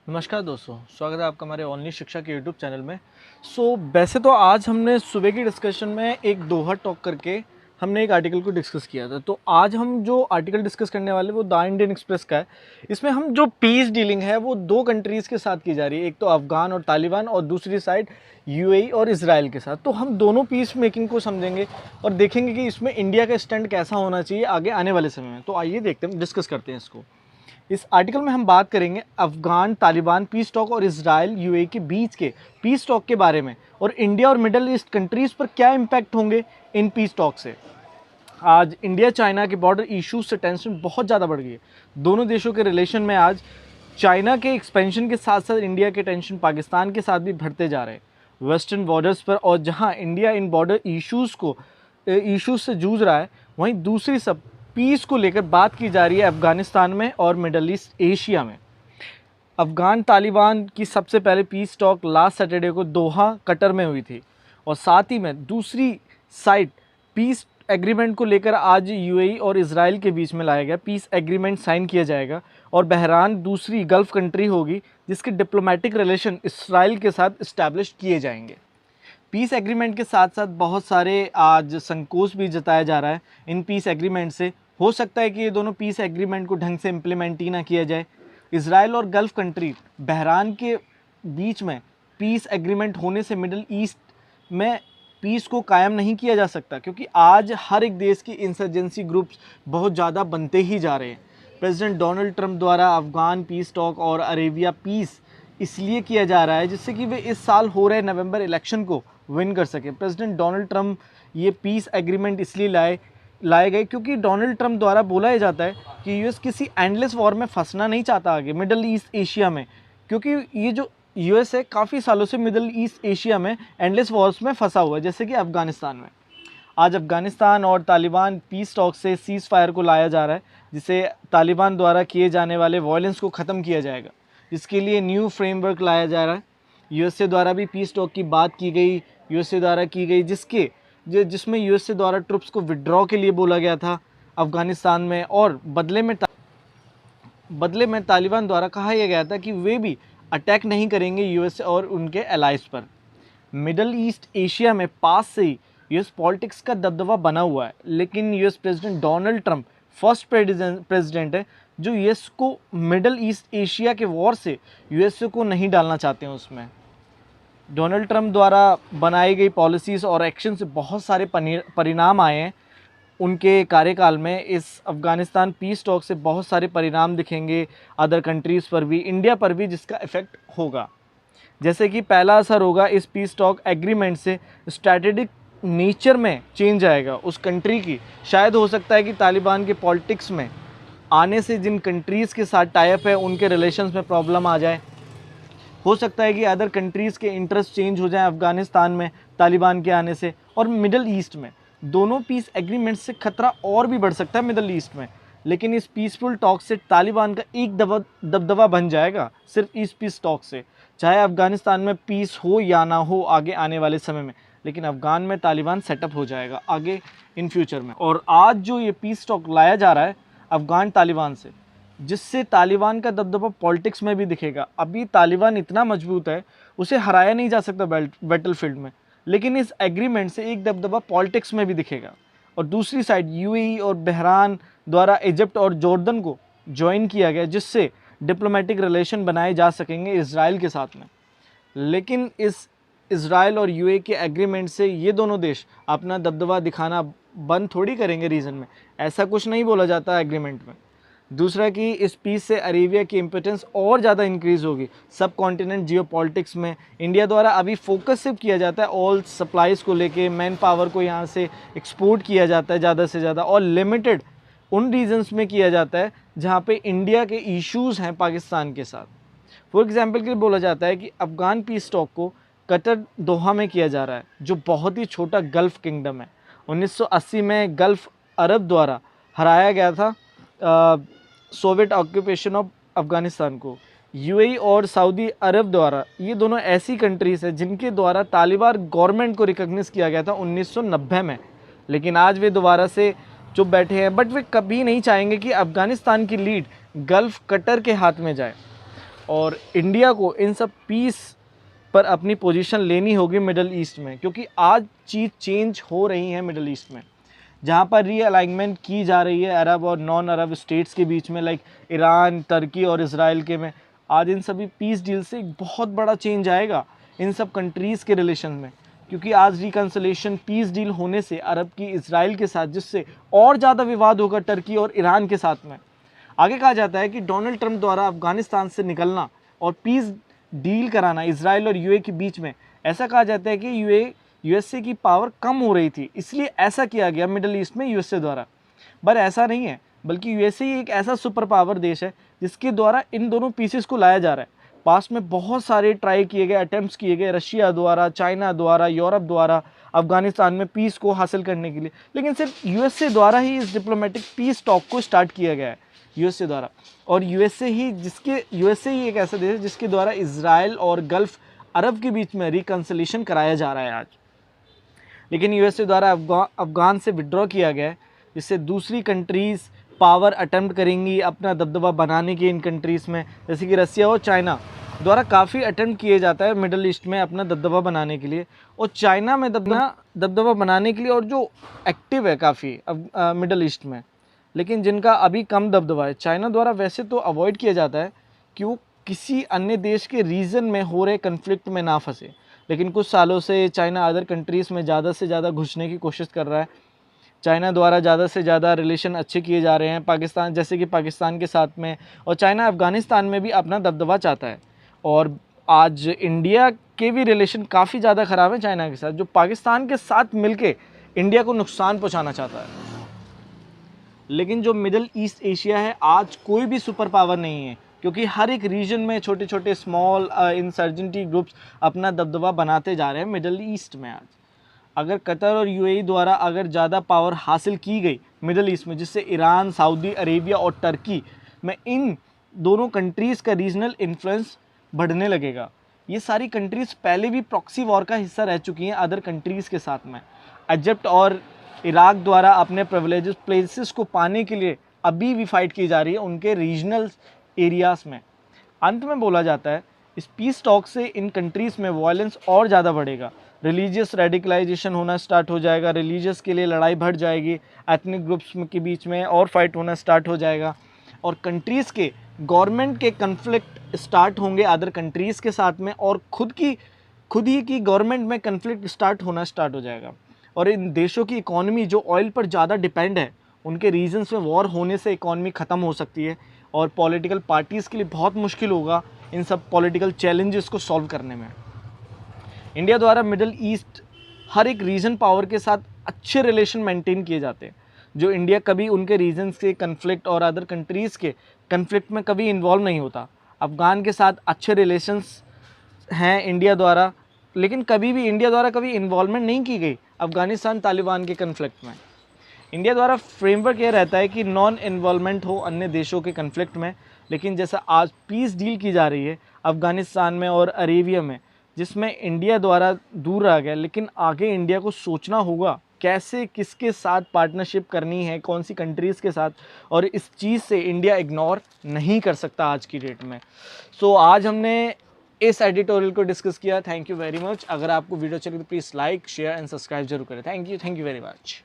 नमस्कार दोस्तों, स्वागत है आपका हमारे ऑनलाइन शिक्षा के यूट्यूब चैनल में। वैसे तो आज हमने सुबह की डिस्कशन में एक दोहा टॉक करके हमने एक आर्टिकल को डिस्कस किया था। तो आज हम जो आर्टिकल डिस्कस करने वाले वो द इंडियन एक्सप्रेस का है। इसमें हम जो पीस डीलिंग है वो दो कंट्रीज़ के साथ की जा रही है, एक तो अफ़गान और तालिबान और दूसरी साइड यूएई और इजराइल के साथ। तो हम दोनों पीस मेकिंग को समझेंगे और देखेंगे कि इसमें इंडिया का स्टैंड कैसा होना चाहिए आगे आने वाले समय में। तो आइए देखते हैं, डिस्कस करते हैं इसको। इस आर्टिकल में हम बात करेंगे अफगान तालिबान पीस टॉक और इजराइल यूएई के बीच के पीस टॉक के बारे में, और इंडिया और मिडिल ईस्ट कंट्रीज़ पर क्या इम्पैक्ट होंगे इन पीस टॉक से। आज इंडिया चाइना के बॉर्डर इश्यूज से टेंशन बहुत ज़्यादा बढ़ गई है। दोनों देशों के रिलेशन में आज चाइना के एक्सपेंशन के साथ साथ इंडिया के टेंशन पाकिस्तान के साथ भी बढ़ते जा रहे हैं वेस्टर्न बॉर्डर्स पर। और जहां इंडिया इन बॉर्डर इश्यूज से जूझ रहा है, वहीं दूसरी सब पीस को लेकर बात की जा रही है अफगानिस्तान में और मिडल ईस्ट एशिया में। अफगान तालिबान की सबसे पहले पीस टॉक लास्ट सैटरडे को दोहा कतर में हुई थी, और साथ ही में दूसरी साइड पीस एग्रीमेंट को लेकर आज यूएई और इजराइल के बीच में लाया गया। पीस एग्रीमेंट साइन किया जाएगा और बहरान दूसरी गल्फ कंट्री होगी जिसके डिप्लोमेटिक रिलेशन इसराइल के साथ इस्टेब्लिश किए जाएंगे। पीस एग्रीमेंट के साथ साथ बहुत सारे आज संकोच भी जताया जा रहा है इन पीस एग्रीमेंट से। हो सकता है कि ये दोनों पीस एग्रीमेंट को ढंग से इम्प्लीमेंट ही ना किया जाए। इजराइल और गल्फ कंट्री बहरान के बीच में पीस एग्रीमेंट होने से मिडिल ईस्ट में पीस को कायम नहीं किया जा सकता, क्योंकि आज हर एक देश की इंसर्जेंसी ग्रुप्स बहुत ज़्यादा बनते ही जा रहे हैं। प्रेसिडेंट डोनाल्ड ट्रंप द्वारा अफगान पीस टॉक और अरेबिया पीस इसलिए किया जा रहा है जिससे कि वे इस साल हो रहे नवंबर इलेक्शन को विन कर सके। प्रेसिडेंट डोनाल्ड ट्रंप ये पीस एग्रीमेंट इसलिए लाए गए क्योंकि डोनाल्ड ट्रंप द्वारा बोला ही जाता है कि यूएस किसी एंडलेस वॉर में फंसना नहीं चाहता आगे मिडिल ईस्ट एशिया में, क्योंकि ये जो यूएस है काफ़ी सालों से मिडिल ईस्ट एशिया में एंडलेस वॉर्स में फंसा हुआ है, जैसे कि अफगानिस्तान में। आज अफगानिस्तान और तालिबान पीस टॉक से सीज़ फायर को लाया जा रहा है, जिसे तालिबान द्वारा किए जाने वाले वायलेंस को ख़त्म किया जाएगा, जिसके लिए न्यू फ्रेमवर्क लाया जा रहा है। यूएसए द्वारा भी पीस टॉक की बात की गई, यूएसए द्वारा की गई, जिसमें यूएसए द्वारा ट्रुप्स को विड्रॉ के लिए बोला गया था अफगानिस्तान में, और बदले में तालिबान द्वारा कहा यह गया था कि वे भी अटैक नहीं करेंगे यूएसए और उनके एलाइज पर। मिडल ईस्ट एशिया में पास से ही यूएस पॉलिटिक्स का दबदबा बना हुआ है, लेकिन US president Donald Trump first president है जो यूएस को मिडल ईस्ट एशिया के वॉर से यूएसए को नहीं डालना चाहते हैं उसमें। डोनाल्ड ट्रंप द्वारा बनाई गई पॉलिसीज़ और एक्शन से बहुत सारे परिणाम आए हैं उनके कार्यकाल में। इस अफ़गानिस्तान पीस टॉक से बहुत सारे परिणाम दिखेंगे अदर कंट्रीज़ पर भी, इंडिया पर भी, जिसका इफ़ेक्ट होगा। जैसे कि पहला असर होगा इस पीस टॉक एग्रीमेंट से स्ट्रैटेजिक नेचर में चेंज आएगा उस कंट्री की। शायद हो सकता है कि तालिबान के पॉलिटिक्स में आने से जिन कंट्रीज़ के साथ टाइप है उनके रिलेशंस में प्रॉब्लम आ जाए। हो सकता है कि अदर कंट्रीज़ के इंटरेस्ट चेंज हो जाए अफ़गानिस्तान में तालिबान के आने से, और मिडिल ईस्ट में दोनों पीस एग्रीमेंट से खतरा और भी बढ़ सकता है मिडिल ईस्ट में। लेकिन इस पीसफुल टॉक से तालिबान का एक दबदबा बन जाएगा सिर्फ इस पीस टॉक से, चाहे अफ़गानिस्तान में पीस हो या ना हो आगे आने वाले समय में, लेकिन अफ़गान में तालिबान सेटअप हो जाएगा आगे इन फ्यूचर में। और आज जो ये पीस टॉक लाया जा रहा है अफ़गान तालिबान से, जिससे तालिबान का दबदबा पॉलिटिक्स में भी दिखेगा। अभी तालिबान इतना मजबूत है, उसे हराया नहीं जा सकता बैटल फील्ड में, लेकिन इस एग्रीमेंट से एक दबदबा पॉलिटिक्स में भी दिखेगा। और दूसरी साइड यूएई और बहरान द्वारा इजिप्ट और जॉर्डन को ज्वाइन किया गया, जिससे डिप्लोमेटिक रिलेशन बनाए जा सकेंगे इजराइल के साथ में। लेकिन इस इजराइल और यूएई के एग्रीमेंट से ये दोनों देश अपना दबदबा दिखाना बंद थोड़ी करेंगे रीजन में, ऐसा कुछ नहीं बोला जाता एग्रीमेंट में। दूसरा कि इस पीस से अरेबिया की इम्पोर्टेंस और ज़्यादा इंक्रीज़ होगी सब कॉन्टिनेंट जियोपॉलिटिक्स में। इंडिया द्वारा अभी फोकस सिर्फ किया जाता है ऑल सप्लाईज़ को लेके, मैन पावर को यहाँ से एक्सपोर्ट किया जाता है ज़्यादा से ज़्यादा, और लिमिटेड उन रीजन्स में किया जाता है जहाँ पे इंडिया के इश्यूज़ हैं पाकिस्तान के साथ। फॉर एग्जांपल के लिए बोला जाता है कि अफ़गान पीस टॉक को कतर दोहा में किया जा रहा है, जो बहुत ही छोटा गल्फ़ किंगडम है। 1980 में गल्फ़ अरब द्वारा हराया गया था सोवियत ऑक्यूपेशन ऑफ अफ़गानिस्तान को। यूएई और सऊदी अरब द्वारा, ये दोनों ऐसी कंट्रीज़ हैं जिनके द्वारा तालिबान गवर्नमेंट को रिकॉग्नाइज किया गया था 1990 में, लेकिन आज वे दोबारा से चुप बैठे हैं। बट वे कभी नहीं चाहेंगे कि अफ़गानिस्तान की लीड गल्फ़ कतर के हाथ में जाए। और इंडिया को इन सब पीस पर अपनी पोजीशन लेनी होगी मिडल ईस्ट में, क्योंकि आज चीज़ चेंज हो रही है मिडल ईस्ट में, जहाँ पर रीअलाइनमेंट की जा रही है अरब और नॉन अरब स्टेट्स के बीच में, लाइक ईरान, तुर्की और इजराइल के में। आज इन सभी पीस डील से एक बहुत बड़ा चेंज आएगा इन सब कंट्रीज़ के रिलेशन में, क्योंकि आज रिकन्सिलेशन पीस डील होने से अरब की इजराइल के साथ, जिससे और ज़्यादा विवाद होगा टर्की और ईरान के साथ में। आगे कहा जाता है कि डोनाल्ड ट्रंप द्वारा अफगानिस्तान से निकलना और पीस डील कराना इजराइल और यूए के बीच में, ऐसा कहा जाता है कि यूएसए की पावर कम हो रही थी, इसलिए ऐसा किया गया मिडल ईस्ट में यूएसए द्वारा। पर ऐसा नहीं है, बल्कि यूएसए ही एक ऐसा सुपर पावर देश है जिसके द्वारा इन दोनों पीसेस को लाया जा रहा है। पास्ट में बहुत सारे ट्राई किए गए, अटेम्प्ट्स किए गए रशिया द्वारा, चाइना द्वारा, यूरोप द्वारा अफगानिस्तान में पीस को हासिल करने के लिए, लेकिन सिर्फ यूएसए द्वारा ही इस डिप्लोमेटिक पीस टॉक को स्टार्ट किया गया है, यूएसए द्वारा। और यूएसए ही एक ऐसा देश है जिसके द्वारा इजराइल और गल्फ अरब के बीच में रिकन्सिलेशन कराया जा रहा है आज। लेकिन यूएसए द्वारा अफगान से विड्रॉ किया गया है, जिससे दूसरी कंट्रीज़ पावर अटेम्प्ट करेंगी अपना दबदबा बनाने की इन कंट्रीज़ में, जैसे कि रसिया और चाइना द्वारा काफ़ी अटेम्प्ट किए जाता है मिडल ईस्ट में अपना दबदबा बनाने के लिए। और चाइना में दबदबा बनाने के लिए और जो एक्टिव है काफ़ी मिडल ईस्ट में, लेकिन जिनका अभी कम दबदबा है, चाइना द्वारा वैसे तो अवॉइड किया जाता है कि वो किसी अन्य देश के रीजन में हो रहे कन्फ्लिक्ट में ना फंसे, लेकिन कुछ सालों से चाइना अदर कंट्रीज़ में ज़्यादा से ज़्यादा घुसने की कोशिश कर रहा है। चाइना द्वारा ज़्यादा से ज़्यादा रिलेशन अच्छे किए जा रहे हैं पाकिस्तान, जैसे कि पाकिस्तान के साथ में, और चाइना अफ़गानिस्तान में भी अपना दबदबा चाहता है। और आज इंडिया के भी रिलेशन काफ़ी ज़्यादा ख़राब है चाइना के साथ, जो पाकिस्तान के साथ मिलके इंडिया को नुकसान पहुँचाना चाहता है। लेकिन जो मिडल ईस्ट एशिया है, आज कोई भी सुपर पावर नहीं है, क्योंकि हर एक रीजन में छोटे छोटे स्मॉल इंसर्जेंटी ग्रुप्स अपना दबदबा बनाते जा रहे हैं मिडल ईस्ट में। आज अगर कतर और यूएई द्वारा अगर ज़्यादा पावर हासिल की गई मिडल ईस्ट में, जिससे ईरान, सऊदी अरेबिया और टर्की में इन दोनों कंट्रीज़ का रीजनल इन्फ्लुएंस बढ़ने लगेगा। ये सारी कंट्रीज़ पहले भी प्रॉक्सी वॉर का हिस्सा रह चुकी हैं अदर कंट्रीज़ के साथ में। इजिप्ट और इराक द्वारा अपने प्रिविलेजेस प्लेसेस को पाने के लिए अभी भी फाइट की जा रही है उनके रीजनल एरियाज़ में। अंत में बोला जाता है इस पीस टॉक से इन कंट्रीज़ में वायलेंस और ज़्यादा बढ़ेगा, रिलीजियस रेडिकलाइजेशन होना स्टार्ट हो जाएगा, रिलीजियस के लिए लड़ाई बढ़ जाएगी, एथनिक ग्रुप्स के बीच में और फाइट होना स्टार्ट हो जाएगा, और कंट्रीज़ के गवर्नमेंट के कन्फ्लिक्ट स्टार्ट होंगे अदर कंट्रीज़ के साथ में, और खुद ही की गवर्नमेंट में कन्फ्लिक्ट स्टार्ट हो जाएगा। और इन देशों की इकॉनमी जो ऑयल पर ज़्यादा डिपेंड है, उनके रीजन्स में वॉर होने से इकॉनमी ख़त्म हो सकती है, और पॉलिटिकल पार्टीज़ के लिए बहुत मुश्किल होगा इन सब पॉलिटिकल चैलेंजेस को सॉल्व करने में। इंडिया द्वारा मिडल ईस्ट हर एक रीजन पावर के साथ अच्छे रिलेशन मेंटेन किए जाते हैं, जो इंडिया कभी उनके रीजन्स के कन्फ्लिक्ट और अदर कंट्रीज़ के कन्फ्लिक्ट में कभी इन्वॉल्व नहीं होता। अफ़गान के साथ अच्छे रिलेशंस हैं इंडिया द्वारा, लेकिन कभी भी इंडिया द्वारा कभी इन्वॉल्वमेंट नहीं की गई अफ़गानिस्तान तालिबान के कन्फ्लिक्ट में। इंडिया द्वारा फ्रेमवर्क यह रहता है कि नॉन इन्वॉल्वमेंट हो अन्य देशों के कन्फ्लिक्ट में, लेकिन जैसा आज पीस डील की जा रही है अफ़गानिस्तान में और अरेबिया में, जिसमें इंडिया द्वारा दूर रहा गया, लेकिन आगे इंडिया को सोचना होगा कैसे किसके साथ पार्टनरशिप करनी है, कौन सी कंट्रीज़ के साथ, और इस चीज़ से इंडिया इग्नोर नहीं कर सकता आज की डेट में। सो आज हमने इस एडिटोरियल को डिस्कस किया। Thank you very much. अगर आपको वीडियो अच्छी लगी तो please like, share and subscribe जरूर करें। Thank you very much.